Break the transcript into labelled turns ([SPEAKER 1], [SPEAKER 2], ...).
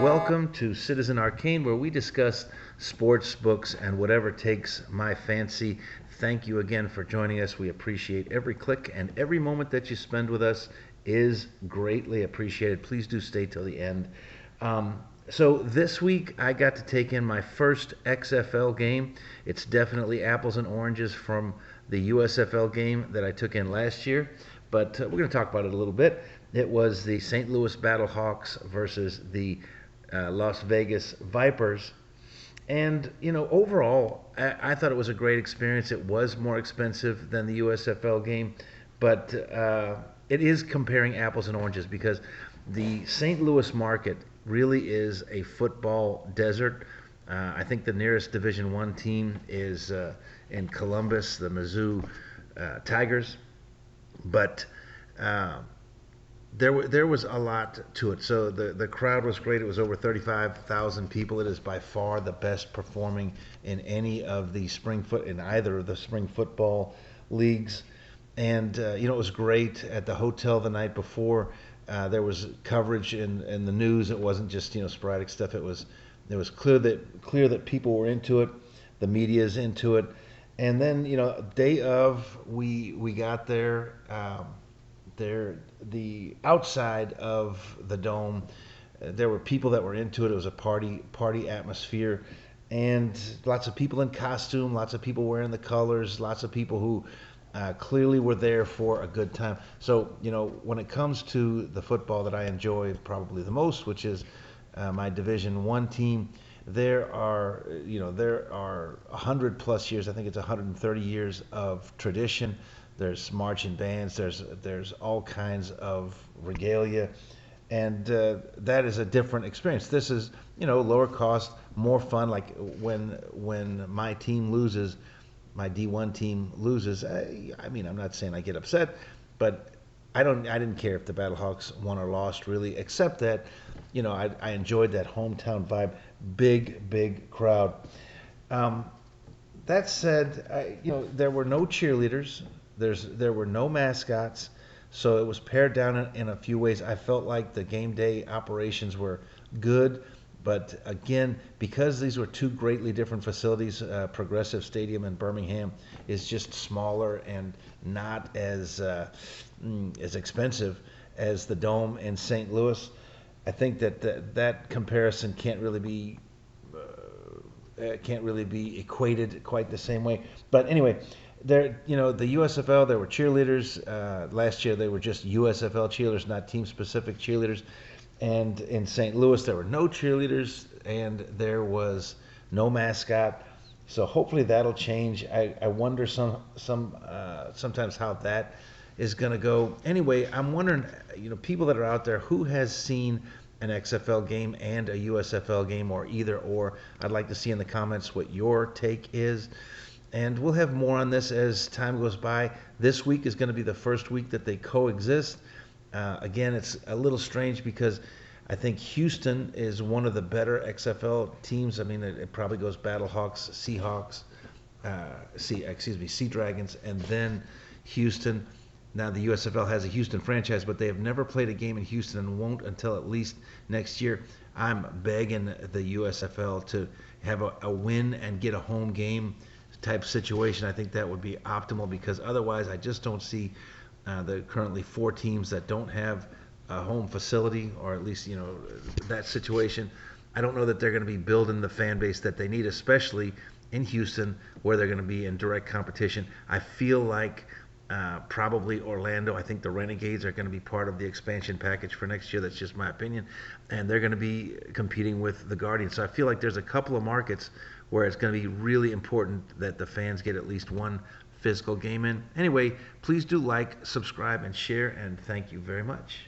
[SPEAKER 1] Welcome to Citizen Arcane, where we discuss sports, books, and whatever takes my fancy. Thank you again for joining us. We appreciate every click and every moment that you spend with us is greatly appreciated. Please do stay till the end. So this week I got to take in my first XFL game. It's definitely apples and oranges from the USFL game that I took in last year, but we're going to talk about it a little bit. It was the St. Louis Battlehawks versus the Las Vegas Vipers. And, overall, I thought it was a great experience. It was more expensive than the USFL game, but it is comparing apples and oranges because the St. Louis market really is a football desert. I think the nearest Division One team is in Columbus, the Mizzou Tigers, but there was a lot to it. So the crowd was great. It was over 35,000 people. It is by far the best performing in any of the in either of the spring football leagues. And it was great at the hotel the night before. There was coverage in the news. It wasn't just sporadic stuff. It was clear that people were into it. The media's into it. And then day of we got there. The outside of the dome, there were people that were into it. It was a party atmosphere, and lots of people in costume, lots of people wearing the colors, lots of people who clearly were there for a good time. So when it comes to the football that I enjoy probably the most, which is my Division One team, there are 100 plus years. I think it's 130 years of tradition. There's marching bands. There's all kinds of regalia, and that is a different experience. This is lower cost, more fun. Like when my team loses, my D1 team loses. I mean, I'm not saying I get upset, but I didn't care if the Battlehawks won or lost really, except that I enjoyed that hometown vibe. Big crowd. That said, there were no cheerleaders. There were no mascots, so it was pared down in a few ways. I felt like the game day operations were good, but again, because these were two greatly different facilities, Progressive Stadium in Birmingham is just smaller and not as expensive as the Dome in St. Louis. I think that comparison can't really be equated quite the same way. But anyway. The USFL, there were cheerleaders. Last year, they were just USFL cheerleaders, not team-specific cheerleaders. And in St. Louis, there were no cheerleaders, and there was no mascot. So hopefully that'll change. I wonder sometimes how that is going to go. Anyway, I'm wondering, people that are out there, who has seen an XFL game and a USFL game, or either or? I'd like to see in the comments what your take is. And we'll have more on this as time goes by. This week is going to be the first week that they coexist. Again, it's a little strange because I think Houston is one of the better XFL teams. I mean, it probably goes Battlehawks, Seahawks, Sea Dragons, and then Houston. Now the USFL has a Houston franchise, but they have never played a game in Houston and won't until at least next year. I'm begging the USFL to have a win and get a home game type situation. I think that would be optimal because otherwise I just don't see the currently 4 teams that don't have a home facility, or at least that situation. I don't know that they're going to be building the fan base that they need, especially in Houston where they're going to be in direct competition. I feel like probably Orlando. I think the Renegades are going to be part of the expansion package for next year. That's just my opinion. And they're going to be competing with the Guardians. So I feel like there's a couple of markets where it's going to be really important that the fans get at least one physical game in. Anyway, please do like, subscribe, and share, and thank you very much.